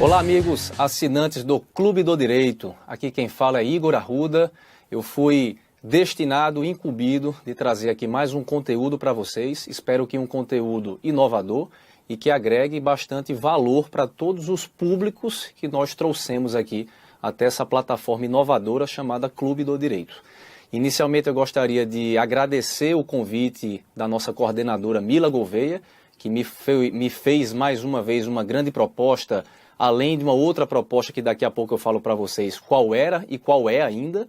Olá, amigos assinantes do Clube do Direito. Aqui quem fala é Igor Arruda. Eu fui destinado, incumbido de trazer aqui mais um conteúdo para vocês. Espero que um conteúdo inovador e que agregue bastante valor para todos os públicos que nós trouxemos aqui até essa plataforma inovadora chamada Clube do Direito. Inicialmente eu gostaria de agradecer o convite da nossa coordenadora Mila Gouveia, que me fez mais uma vez uma grande proposta, além de uma outra proposta que daqui a pouco eu falo para vocês qual era e qual é ainda,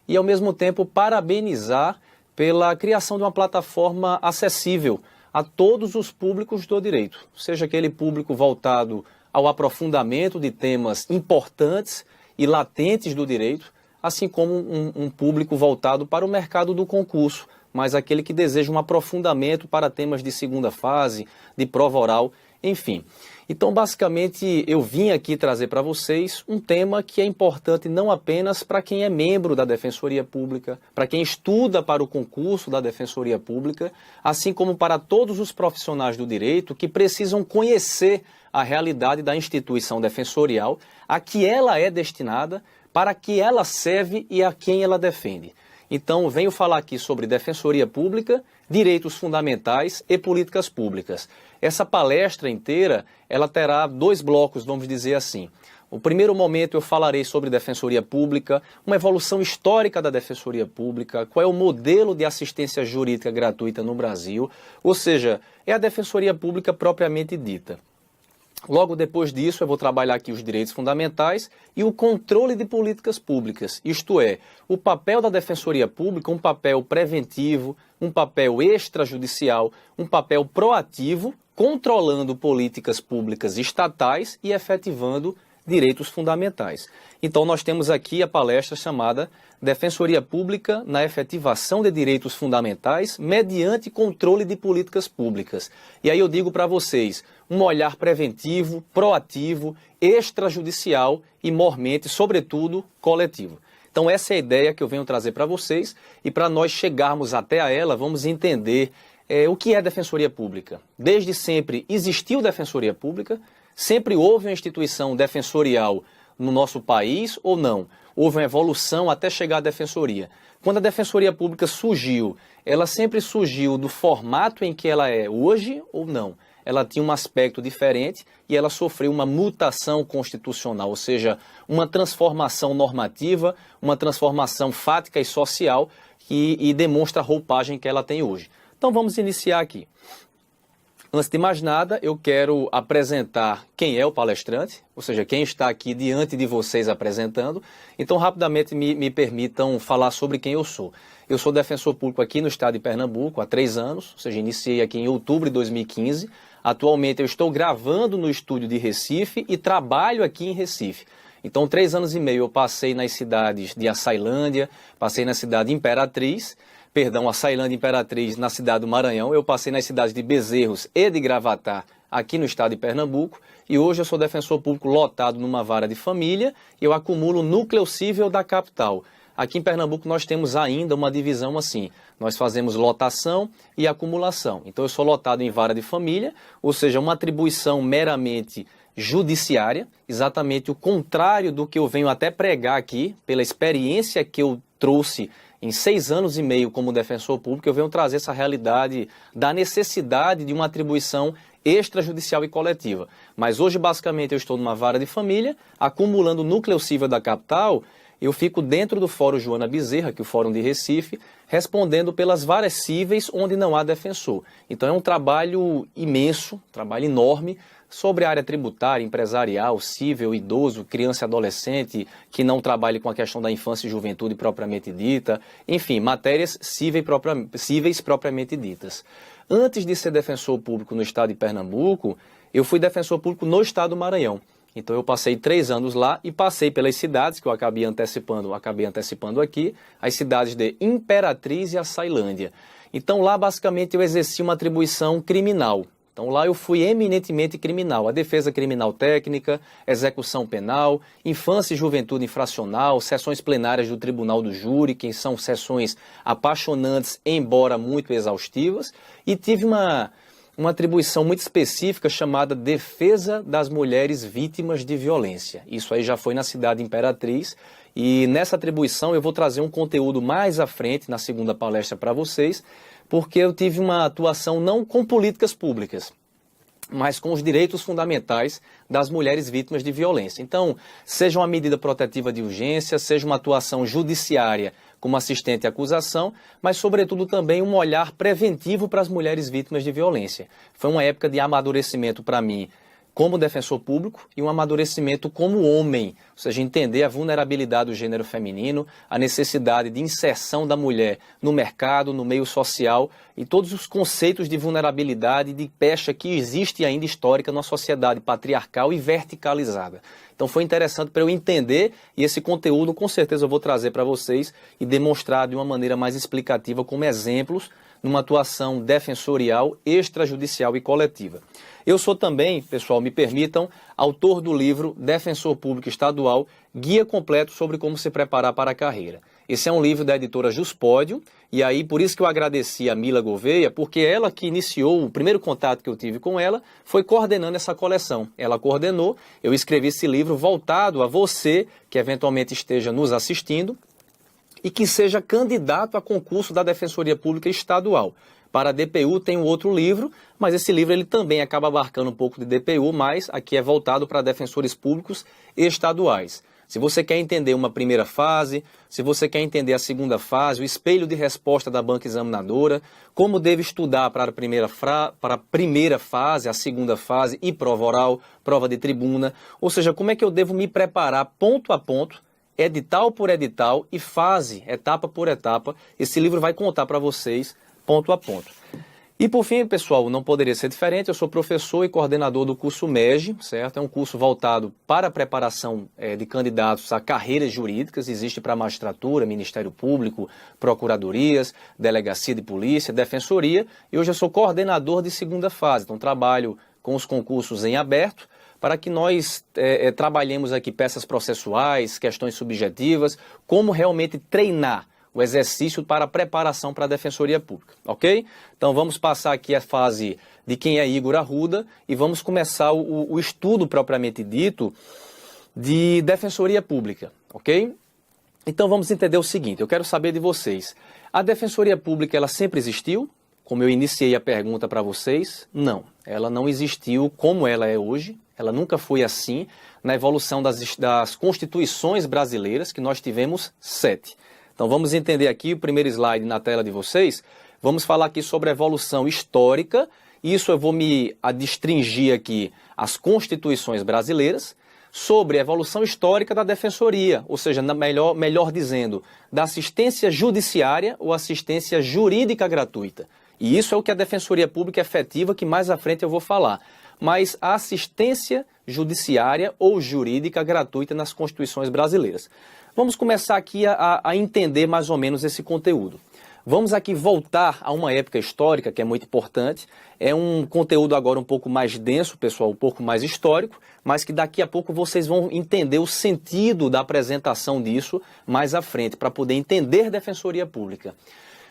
e ao mesmo tempo parabenizar pela criação de uma plataforma acessível a todos os públicos do direito, seja aquele público voltado ao aprofundamento de temas importantes e latentes do direito, assim como um público voltado para o mercado do concurso, mas aquele que deseja um aprofundamento para temas de segunda fase, de prova oral, enfim. Então, basicamente, eu vim aqui trazer para vocês um tema que é importante não apenas para quem é membro da Defensoria Pública, para quem estuda para o concurso da Defensoria Pública, assim como para todos os profissionais do direito que precisam conhecer a realidade da instituição defensorial, a que ela é destinada, para que ela serve e a quem ela defende. Então, venho falar aqui sobre Defensoria Pública, direitos fundamentais e políticas públicas. Essa palestra inteira, ela terá dois blocos, vamos dizer assim. No primeiro momento eu falarei sobre Defensoria Pública, uma evolução histórica da Defensoria Pública, qual é o modelo de assistência jurídica gratuita no Brasil, ou seja, é a Defensoria Pública propriamente dita. Logo depois disso, eu vou trabalhar aqui os direitos fundamentais e o controle de políticas públicas, isto é, o papel da Defensoria Pública, um papel preventivo, um papel extrajudicial, um papel proativo, controlando políticas públicas estatais e efetivando direitos fundamentais. Então, nós temos aqui a palestra chamada Defensoria Pública na efetivação de direitos fundamentais mediante controle de políticas públicas. E aí eu digo para vocês, um olhar preventivo, proativo, extrajudicial e, mormente, sobretudo, coletivo. Então, essa é a ideia que eu venho trazer para vocês e para nós chegarmos até a ela, vamos entender o que é Defensoria Pública. Desde sempre existiu Defensoria Pública, sempre houve uma instituição defensorial no nosso país ou não? Houve uma evolução até chegar à Defensoria. Quando a Defensoria Pública surgiu, ela sempre surgiu do formato em que ela é hoje ou não? Ela tinha um aspecto diferente e ela sofreu uma mutação constitucional, ou seja, uma transformação normativa, uma transformação fática e social e demonstra a roupagem que ela tem hoje. Então vamos iniciar aqui. Antes de mais nada, eu quero apresentar quem é o palestrante, ou seja, quem está aqui diante de vocês apresentando. Então, rapidamente, me permitam falar sobre quem eu sou. Eu sou defensor público aqui no estado de Pernambuco há 3 anos, ou seja, iniciei aqui em outubro de 2015. Atualmente, eu estou gravando no estúdio de Recife e trabalho aqui em Recife. Então, 3 anos e meio eu passei nas cidades de Açailândia, passei na cidade de Imperatriz, Açailândia Imperatriz, na cidade do Maranhão. Eu passei nas cidades de Bezerros e de Gravatá, aqui no estado de Pernambuco. E hoje eu sou defensor público lotado numa vara de família e eu acumulo o núcleo cível da capital. Aqui em Pernambuco nós temos ainda uma divisão assim. Nós fazemos lotação e acumulação. Então eu sou lotado em vara de família, ou seja, uma atribuição meramente judiciária, exatamente o contrário do que eu venho até pregar aqui, pela experiência que eu trouxe em 6 anos e meio como defensor público, eu venho trazer essa realidade da necessidade de uma atribuição extrajudicial e coletiva. Mas hoje, basicamente, eu estou numa vara de família, acumulando o núcleo cível da capital, eu fico dentro do Fórum Joana Bezerra, que é o Fórum de Recife, respondendo pelas varas cíveis onde não há defensor. Então é um trabalho imenso, trabalho enorme, sobre a área tributária, empresarial, cível, idoso, criança e adolescente, que não trabalhe com a questão da infância e juventude propriamente dita, enfim, matérias cíveis propriamente ditas. Antes de ser defensor público no estado de Pernambuco, eu fui defensor público no estado do Maranhão. Então eu passei 3 anos lá e passei pelas cidades que eu acabei antecipando aqui, as cidades de Imperatriz e Açailândia. Então lá basicamente eu exerci uma atribuição criminal. Então lá eu fui eminentemente criminal, a defesa criminal técnica, execução penal, infância e juventude infracional, sessões plenárias do Tribunal do Júri, que são sessões apaixonantes, embora muito exaustivas, e tive uma uma atribuição muito específica chamada Defesa das Mulheres Vítimas de Violência. Isso aí já foi na Cidade Imperatriz, e nessa atribuição eu vou trazer um conteúdo mais à frente, na segunda palestra para vocês, porque eu tive uma atuação não com políticas públicas, mas com os direitos fundamentais das mulheres vítimas de violência. Então, seja uma medida protetiva de urgência, seja uma atuação judiciária como assistente à acusação, mas, sobretudo, também um olhar preventivo para as mulheres vítimas de violência. Foi uma época de amadurecimento para mim como defensor público e um amadurecimento como homem, ou seja, entender a vulnerabilidade do gênero feminino, a necessidade de inserção da mulher no mercado, no meio social e todos os conceitos de vulnerabilidade e de pecha que existe ainda histórica numa sociedade patriarcal e verticalizada. Então foi interessante para eu entender, e esse conteúdo com certeza eu vou trazer para vocês e demonstrar de uma maneira mais explicativa como exemplos numa atuação defensorial, extrajudicial e coletiva. Eu sou também, pessoal, me permitam, autor do livro Defensor Público Estadual, Guia Completo sobre como se preparar para a carreira. Esse é um livro da editora Juspódio, e aí por isso que eu agradeci a Mila Gouveia, porque ela que iniciou, o primeiro contato que eu tive com ela foi coordenando essa coleção. Ela coordenou, eu escrevi esse livro voltado a você que eventualmente esteja nos assistindo, e que seja candidato a concurso da Defensoria Pública Estadual. Para a DPU tem um outro livro, mas esse livro ele também acaba abarcando um pouco de DPU, mas aqui é voltado para defensores públicos estaduais. Se você quer entender uma primeira fase, se você quer entender a segunda fase, o espelho de resposta da banca examinadora, como deve estudar para a primeira fase, a segunda fase e prova oral, prova de tribuna, ou seja, como é que eu devo me preparar ponto a ponto, edital por edital e fase, etapa por etapa. Esse livro vai contar para vocês ponto a ponto. E por fim, pessoal, não poderia ser diferente, eu sou professor e coordenador do curso MEG, certo? É um curso voltado para a preparação de candidatos a carreiras jurídicas, existe para magistratura, Ministério Público, procuradorias, delegacia de polícia, defensoria, e hoje eu sou coordenador de segunda fase, então trabalho com os concursos em aberto, para que nós trabalhemos aqui peças processuais, questões subjetivas, como realmente treinar o exercício para a preparação para a Defensoria Pública, ok? Então vamos passar aqui a fase de quem é Igor Arruda e vamos começar o estudo propriamente dito de Defensoria Pública, ok? Então vamos entender o seguinte, eu quero saber de vocês, a Defensoria Pública ela sempre existiu? Como eu iniciei a pergunta para vocês, não, ela não existiu como ela é hoje, ela nunca foi assim na evolução das constituições brasileiras, que nós tivemos 7. Então vamos entender aqui o primeiro slide na tela de vocês, vamos falar aqui sobre a evolução histórica, isso eu vou me adstringir aqui as constituições brasileiras, sobre a evolução histórica da defensoria, ou seja, melhor dizendo, da assistência judiciária ou assistência jurídica gratuita. E isso é o que a Defensoria Pública efetiva, que mais à frente eu vou falar. Mas a assistência judiciária ou jurídica gratuita nas constituições brasileiras. Vamos começar aqui a entender mais ou menos esse conteúdo. Vamos aqui voltar a uma época histórica que é muito importante. É um conteúdo agora um pouco mais denso, pessoal, um pouco mais histórico, mas que daqui a pouco vocês vão entender o sentido da apresentação disso mais à frente, para poder entender Defensoria Pública.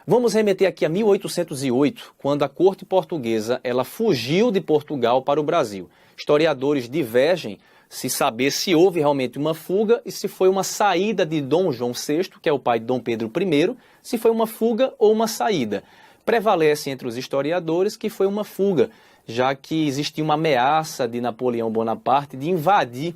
Vamos remeter aqui a 1808, quando a corte portuguesa ela fugiu de Portugal para o Brasil. Historiadores divergem se saber se houve realmente uma fuga e se foi uma saída de Dom João VI, que é o pai de Dom Pedro I, se foi uma fuga ou uma saída. Prevalece entre os historiadores que foi uma fuga, já que existia uma ameaça de Napoleão Bonaparte de invadir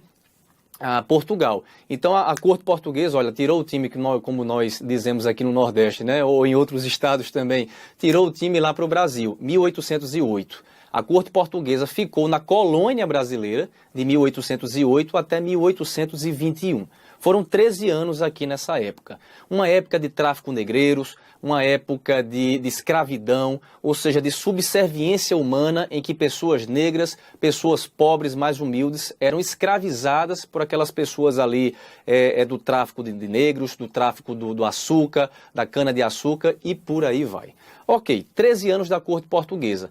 Portugal. Então a corte portuguesa, olha, tirou o time, como nós dizemos aqui no Nordeste, né, ou em outros estados também, tirou o time lá para o Brasil, 1808. A corte portuguesa ficou na colônia brasileira de 1808 até 1821. Foram 13 anos aqui nessa época. Uma época de tráfico negreiros, uma época de escravidão, ou seja, de subserviência humana em que pessoas negras, pessoas pobres, mais humildes, eram escravizadas por aquelas pessoas ali do tráfico de negros, do tráfico do açúcar, da cana-de-açúcar e por aí vai. Ok, 13 anos da corte portuguesa.